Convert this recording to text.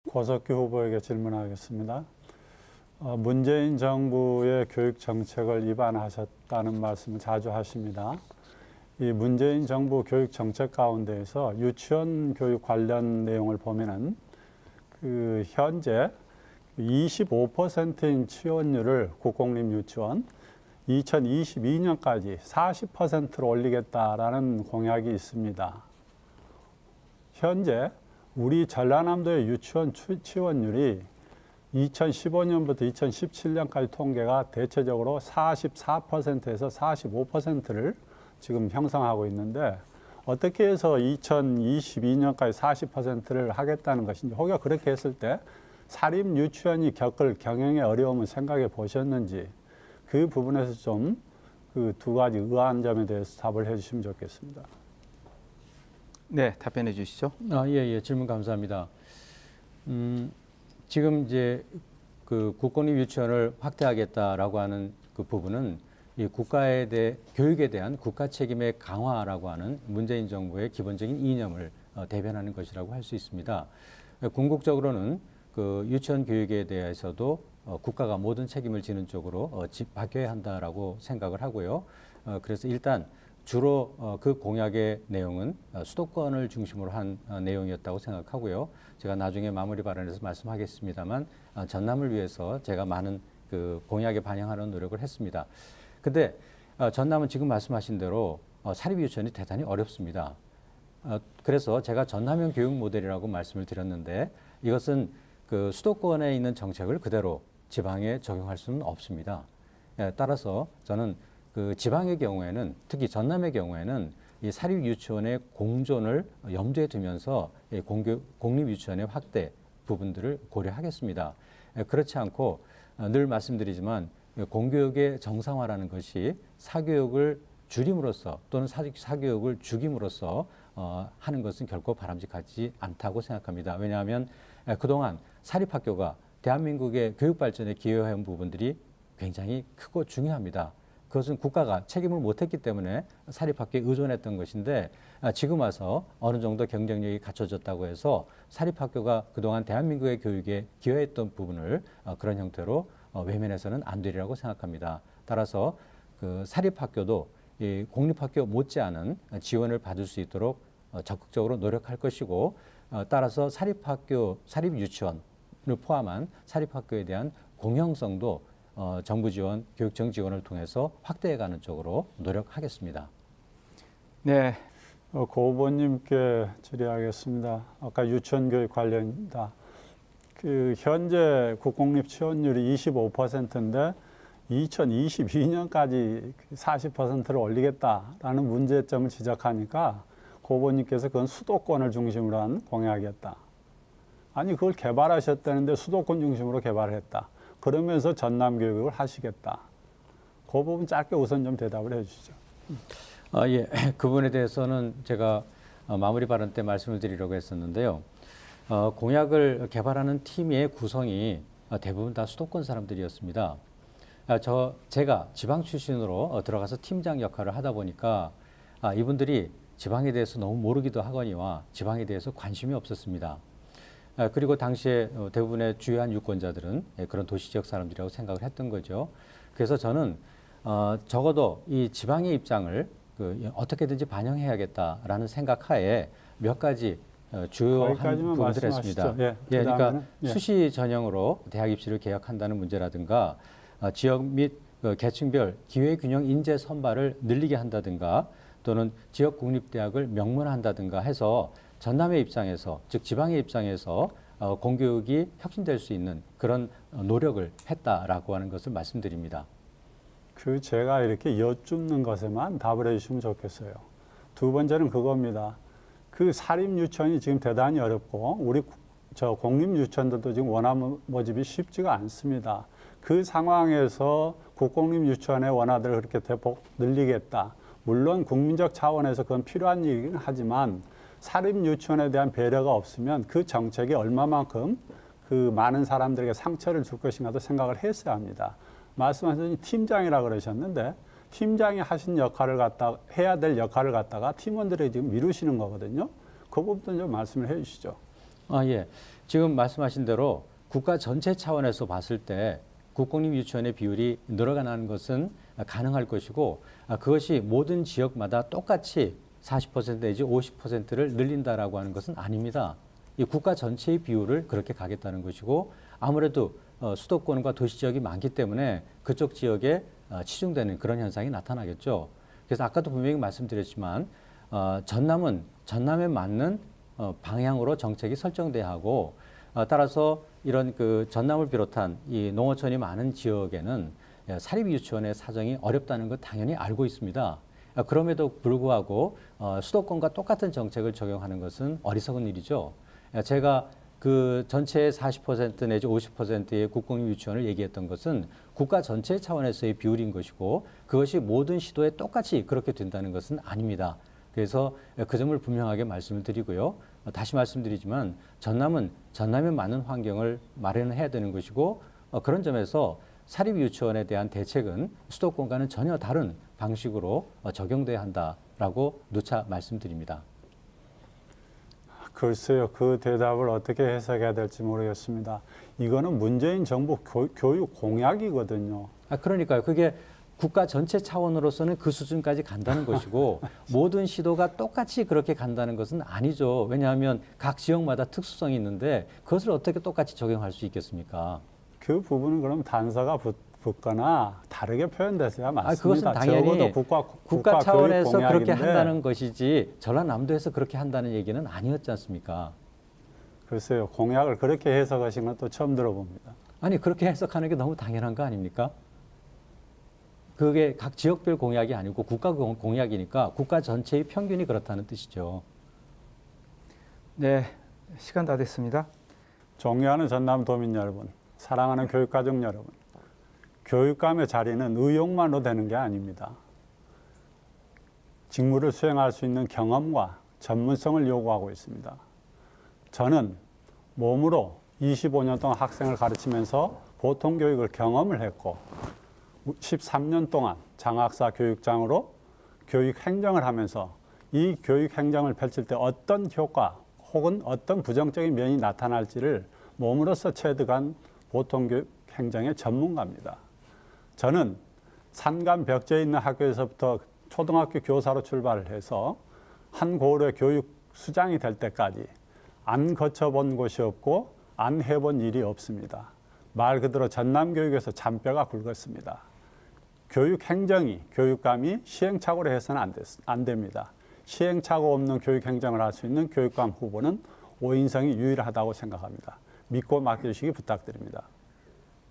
고석규 후보에게 질문하겠습니다. 문재인 정부의 교육 정책을 위반하셨다는 말씀을 자주 하십니다. 이 문재인 정부 교육 정책 가운데에서 유치원 교육 관련 내용을 보면은 현재 25%인 취원율을 국공립 유치원 2022년까지 40%로 올리겠다라는 공약이 있습니다. 현재 우리 전라남도의 유치원 취원율이 2015년부터 2017년까지 통계가 대체적으로 44%에서 45%를 지금 형성하고 있는데 어떻게 해서 2022년까지 40%를 하겠다는 것인지 혹여 그렇게 했을 때 사립 유치원이 겪을 경영의 어려움을 생각해 보셨는지 그 부분에서 좀 그 두 가지 의아한 점에 대해서 답을 해 주시면 좋겠습니다. 네, 답변해 주시죠. 예, 질문 감사합니다. 지금 이제 그 국공립 유치원을 확대하겠다라고 하는 그 부분은 이 교육에 대한 국가 책임의 강화라고 하는 문재인 정부의 기본적인 이념을 대변하는 것이라고 할 수 있습니다. 궁극적으로는 그 유치원 교육에 대해서도 국가가 모든 책임을 지는 쪽으로 바뀌어야 한다라고 생각을 하고요. 그래서 일단 주로 그 공약의 내용은 수도권을 중심으로 한 내용이었다고 생각하고요. 제가 나중에 마무리 발언에서 말씀하겠습니다만 전남을 위해서 제가 많은 그 공약에 반영하는 노력을 했습니다. 근데 전남은 지금 말씀하신 대로 사립 유치원이 대단히 어렵습니다. 그래서 제가 전남형 교육 모델이라고 말씀을 드렸는데 이것은 그 수도권에 있는 정책을 그대로 지방에 적용할 수는 없습니다. 따라서 저는 그 지방의 경우에는 특히 전남의 경우에는 이 사립 유치원의 공존을 염두에 두면서 공립 유치원의 확대 부분들을 고려하겠습니다. 그렇지 않고 늘 말씀드리지만 공교육의 정상화라는 것이 사교육을 줄임으로써 또는 사교육을 죽임으로써 하는 것은 결코 바람직하지 않다고 생각합니다. 왜냐하면 그동안 사립학교가 대한민국의 교육 발전에 기여한 부분들이 굉장히 크고 중요합니다. 그것은 국가가 책임을 못했기 때문에 사립학교에 의존했던 것인데 지금 와서 어느 정도 경쟁력이 갖춰졌다고 해서 사립학교가 그동안 대한민국의 교육에 기여했던 부분을 그런 형태로 외면해서는 안 되리라고 생각합니다. 따라서 그 사립학교도 이 공립학교 못지않은 지원을 받을 수 있도록 적극적으로 노력할 것이고 따라서 사립 유치원을 포함한 사립학교에 대한 공영성도 정부 지원, 교육청 지원을 통해서 확대해가는 쪽으로 노력하겠습니다. 네. 고 후보님께 질의하겠습니다. 아까 유치원 교육 관련이다. 그 현재 국공립 취원율이 25%인데 2022년까지 40%를 올리겠다라는 문제점을 지적하니까 고 후보님께서 그건 수도권을 중심으로 한 공약이었다. 아니 그걸 개발하셨다는데 수도권 중심으로 개발을 했다. 그러면서 전남 교육을 하시겠다. 그 부분 짧게 우선 좀 대답을 해 주시죠. 예, 그 부분에 대해서는 제가 마무리 발언 때 말씀을 드리려고 했었는데요. 공약을 개발하는 팀의 구성이 대부분 다 수도권 사람들이었습니다. 제가 지방 출신으로 들어가서 팀장 역할을 하다 보니까 이분들이 지방에 대해서 너무 모르기도 하거니와 지방에 대해서 관심이 없었습니다. 그리고 당시에 대부분의 주요한 유권자들은 그런 도시지역 사람들이라고 생각을 했던 거죠. 그래서 저는 적어도 이 지방의 입장을 어떻게든지 반영해야겠다라는 생각하에 몇 가지 주요한 부분들을 했습니다. 그러니까 수시 전형으로 대학 입시를 개혁한다는 문제라든가 지역 및 계층별 기회균형 인재 선발을 늘리게 한다든가 또는 지역 국립대학을 명문화한다든가 해서 전남의 입장에서 즉 지방의 입장에서 공교육이 혁신될 수 있는 그런 노력을 했다라고 하는 것을 말씀드립니다. 제가 이렇게 여쭙는 것에만 답을 해주시면 좋겠어요. 두 번째는 그겁니다. 그 사립 유치원이 지금 대단히 어렵고 우리 공립 유치원들도 지금 원화 모집이 쉽지가 않습니다. 그 상황에서 국공립 유치원의 원화들을 그렇게 대폭 늘리겠다. 물론 국민적 차원에서 그건 필요한 일이긴 하지만 사립 유치원에 대한 배려가 없으면 그 정책이 얼마만큼 그 많은 사람들에게 상처를 줄 것인가도 생각을 했어야 합니다. 말씀하신 팀장이라 그러셨는데 팀장이 하신 역할을 해야 될 역할을 갖다가 팀원들이 지금 미루시는 거거든요. 그 부분도 좀 말씀을 해 주시죠. 예. 지금 말씀하신 대로 국가 전체 차원에서 봤을 때 국공립 유치원의 비율이 늘어가는 것은 가능할 것이고 그것이 모든 지역마다 똑같이 40% 내지 50%를 늘린다라고 하는 것은 아닙니다. 이 국가 전체의 비율을 그렇게 가겠다는 것이고 아무래도 수도권과 도시 지역이 많기 때문에 그쪽 지역에 치중되는 그런 현상이 나타나겠죠. 그래서 아까도 분명히 말씀드렸지만 전남에 맞는 방향으로 정책이 설정돼야 하고 따라서 이런 그 전남을 비롯한 이 농어촌이 많은 지역에는 사립 유치원의 사정이 어렵다는 것 당연히 알고 있습니다. 그럼에도 불구하고 수도권과 똑같은 정책을 적용하는 것은 어리석은 일이죠. 제가 그 전체의 40% 내지 50%의 국공립 유치원을 얘기했던 것은 국가 전체 차원에서의 비율인 것이고 그것이 모든 시도에 똑같이 그렇게 된다는 것은 아닙니다. 그래서 그 점을 분명하게 말씀을 드리고요. 다시 말씀드리지만 전남에 맞는 환경을 마련해야 되는 것이고 그런 점에서 사립 유치원에 대한 대책은 수도권과는 전혀 다른 방식으로 적용돼야 한다라고 누차 말씀드립니다. 글쎄요, 그 대답을 어떻게 해석해야 될지 모르겠습니다. 이거는 문재인 정부 교육 공약이거든요. 그러니까요. 그게 국가 전체 차원으로서는 그 수준까지 간다는 것이고 모든 시도가 똑같이 그렇게 간다는 것은 아니죠. 왜냐하면 각 지역마다 특수성이 있는데 그것을 어떻게 똑같이 적용할 수 있겠습니까? 그 부분은 그럼 단서가 붙거나 다르게 표현돼서야 맞습니다. 그것은 당연히 적어도 국가 차원에서 교육 그렇게 공약인데, 한다는 것이지 전라남도에서 그렇게 한다는 얘기는 아니었지 않습니까? 글쎄요, 공약을 그렇게 해석하신 건 또 처음 들어봅니다. 아니 그렇게 해석하는 게 너무 당연한 거 아닙니까? 그게 각 지역별 공약이 아니고 국가 공약이니까 국가 전체의 평균이 그렇다는 뜻이죠. 네, 시간 다 됐습니다. 존경하는 전남도민 여러분, 사랑하는 교육가족 여러분, 교육감의 자리는 의욕만으로 되는 게 아닙니다. 직무를 수행할 수 있는 경험과 전문성을 요구하고 있습니다. 저는 몸으로 25년 동안 학생을 가르치면서 보통교육을 경험을 했고 13년 동안 장학사 교육장으로 교육행정을 하면서 이 교육행정을 펼칠 때 어떤 효과 혹은 어떤 부정적인 면이 나타날지를 몸으로서 체득한 보통교육행정의 전문가입니다. 저는 산간 벽지에 있는 학교에서부터 초등학교 교사로 출발을 해서 한 고을의 교육 수장이 될 때까지 안 거쳐본 곳이 없고 안 해본 일이 없습니다. 말 그대로 전남교육에서 잔뼈가 굵었습니다. 교육행정이 교육감이 시행착오를 해서는 안 됩니다. 시행착오 없는 교육행정을 할 수 있는 교육감 후보는 오인성이 유일하다고 생각합니다. 믿고 맡겨주시기 부탁드립니다.